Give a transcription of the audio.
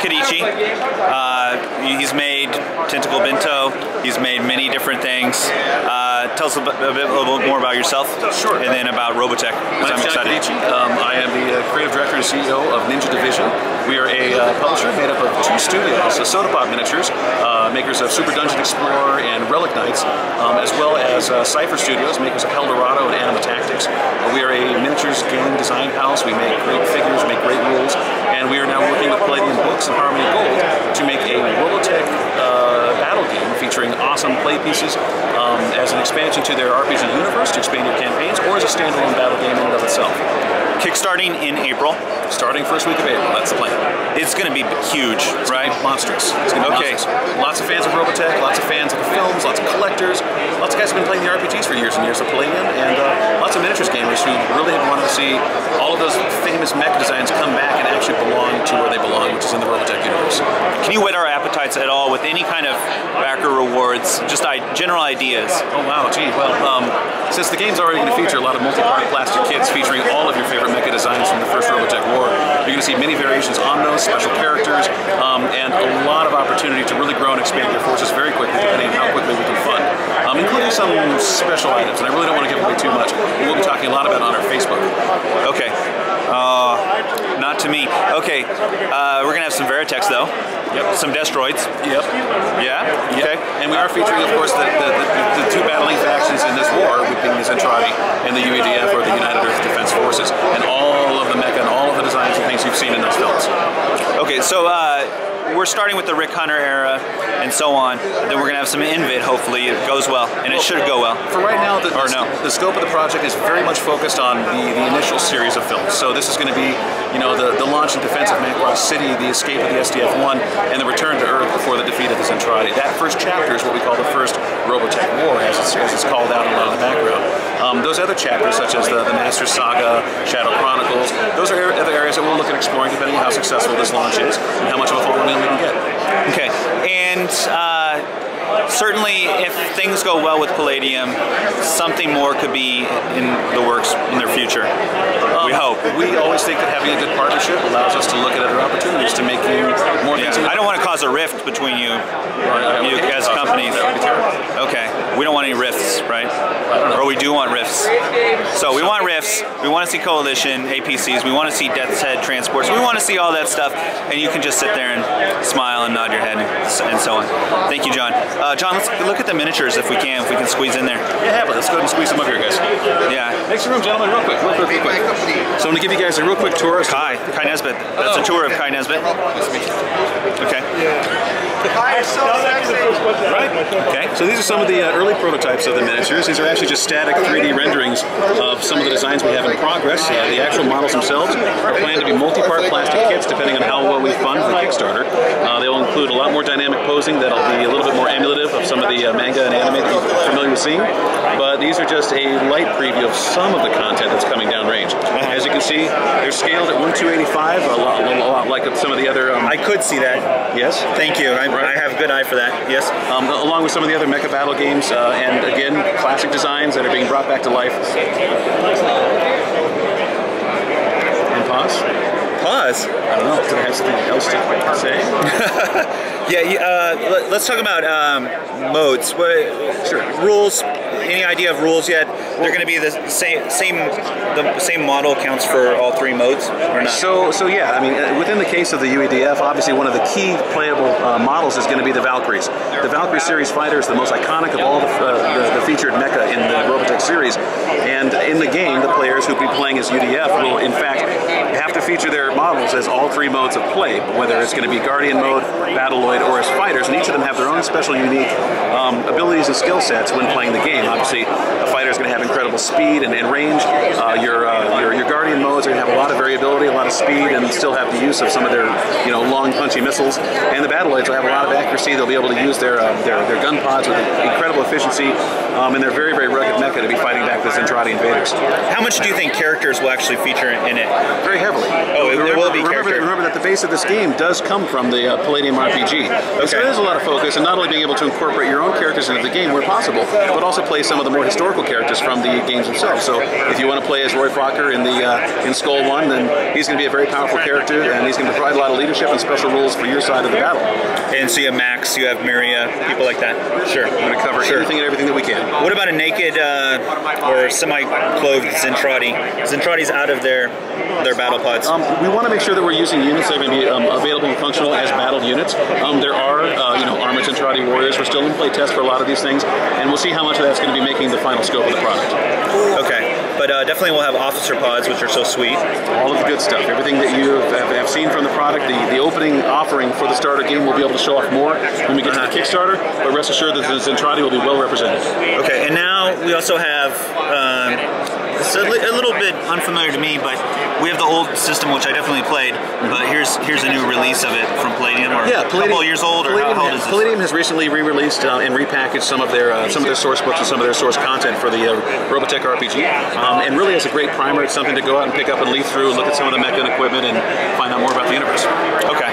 Kadichi. He's made Tentacle Bento. He's made many different things. Tell us a little bit more about yourself. Sure. And then about Robotech. My name is John Kadichi. I am the creative director and CEO of Ninja Division. We are a publisher made up of 2 studios, Soda Pop Miniatures, makers of Super Dungeon Explorer and Relic Knights, as well as Cypher Studios, makers of Eldorado and Anima Tactics. We are a miniatures game design house. We make great figures, make great rules, and we are now working with Palladium Books and Harmony Gold to make a Robotech battle game featuring awesome play pieces as an expansion to their RPG universe to expand your campaigns, or as a standalone battle game in and of itself. Kickstarting in April. Starting first week of April, that's the plan. It's going to be huge, right? Monstrous. It's going to be monstrous. Lots of fans of Robotech, lots of fans of the films, lots of collectors, lots of guys who have been playing the RPGs for years and years of Palladium, and lots of miniatures gamers who really have wanted to see all of those famous mech designs come back and actually belong to where they belong, which is in the Robotech universe. Can you whet our appetites at all with any kind of backer rewards, just general ideas? Oh wow, gee, well, since the game's already going to feature a lot of multi-part plastic kits featuring all of your favorite mecha designs from the first Robotech War, you're going to see many variations on those, special characters, and a lot of opportunity to really grow and expand your forces very quickly, depending on how quickly we can fund, including some special items, and I really don't want to give away too much. We'll be talking a lot about it on our Facebook. Okay. Not to me. Okay, we're going to have some Veritechs though. Yep. Some Destroids. Yep. Yeah? Yep. Okay. And we are featuring, of course, the 2 battling factions in this war, being the Zentradi and the UEDF, or the United Earth Defense Forces, and all of the mecha and all of the designs and things you've seen in those films. Okay, so we're starting with the Rick Hunter era and so on. Then we're going to have some Invid, hopefully. It goes well, and it should go well. For right now, the scope of the project is very much focused on the initial series of films. So this is going to be, you know, the launch and defense of Macross City, the escape of the SDF-1, and the return to Earth before the defeat of the Zentradi. That first chapter is what we call the first Robotech War, as it's called out a lot in the background. Those other chapters, such as the Master Saga, Shadow Chronicles, those are other areas that we'll look at exploring depending on how successful this launch is and how much of a following we can get. Okay, and certainly if things go well with Palladium, something more could be in the works in their future. We hope. We always think that having a good partnership allows us to look at other opportunities to make more things. I don't want to cause a rift between you, as companies. That would be terrible. Okay, we don't want any rifts, right? I don't know. Or we do want rifts. So we want rifts, we want to see Coalition, APCs, we want to see Death's Head transports, we want to see all that stuff, and you can just sit there and smile and nod your head and so on. Thank you, John. John, let's look at the miniatures if we can squeeze in there. Yeah, but let's go ahead and squeeze them up here, guys. Yeah. Next room, gentlemen, real quick. So I'm going to give you guys a real quick tour. Kai Nesbitt. That's a tour of Kai Nesbitt. Okay. Right. Okay. So these are some of the early prototypes of the miniatures. These are actually just static 3D renderings of some of the designs we have in progress. The actual models themselves are planned to be multi-part plastic kits, depending on how well we fund the Kickstarter. They will include a lot more dynamic posing that'll be a little bit more emulative of some of the manga and anime that you're familiar with seeing. But these are just a light preview of some of the content that's coming downrange. As you can see, they're scaled at 1/285, a lot like some of the other... I could see that. Yes? Thank you. I have a good eye for that. Yes. Along with some of the other mecha battle games, and again, classic designs that are being brought back to life. And pause. Pause? I don't know. Did I have something else to say? Yeah, let's talk about modes. Sure. Rules. Any idea of rules yet? They're going to be the same model counts for all 3 modes, or not? So yeah, I mean, within the case of the UEDF, obviously one of the key playable models is going to be the Valkyries. The Valkyrie series fighter is the most iconic of all the featured mecha in the Robotech series, and in the game, the players who will be playing as UDF will, in fact, have to feature their models as all 3 modes of play, whether it's going to be Guardian mode, Battleoid, or as fighters, and each of them have their own special unique abilities and skill sets when playing the game. Obviously, a fighter is going to have incredible speed and range. Your Guardian modes are going to have a lot of variability, a lot of speed, and still have the use of some of their long, punchy missiles. And the Battleoids will have a lot of accuracy. They'll be able to use their gun pods with incredible efficiency, and they're very, very rugged mecha to be fighting back the Zentradi invaders. How much do you think characters will actually feature in it? Very heavily. Oh, there will be character. Remember that the base of this game does come from the Palladium RPG. Okay. So there's a lot of focus, and not only being able to incorporate your own characters into the game where possible, but also play some of the more historical characters from the games themselves. So if you want to play as Roy Fokker in in Skull One, then he's going to be a very powerful character, and he's going to provide a lot of leadership and special rules for your side of the battle. And so you have Max, you have Miria, people like that. Sure, I'm going to cover anything and everything that we can. What about a naked or semi-clothed Zentradi? Zentradi's out of their battle pods. We want to make sure that we're using units that are going to be available and functional as battled units. There are armored Zentradi warriors. We're still in play test for a lot of these things, and we'll see how much of that's going to be making the final scope of the product. Okay, but definitely we'll have officer pods, which are so sweet. All of the good stuff. Everything that you have seen from the product, the opening offering for the starter game, we'll be able to show off more when we get to the Kickstarter, but rest assured that the Zentradi will be well represented. Okay, and now we also have, it's a little bit unfamiliar to me, but we have the old system, which I definitely played, but here's a new release of it from Palladium, or yeah, a couple of years old, or how old is this? Palladium has recently re-released and repackaged some of their source books and some of their source content for the Robotech RPG, and really as a great primer. It's something to go out and pick up and leaf through, look at some of the mecha and equipment, and find out more about the universe. Okay.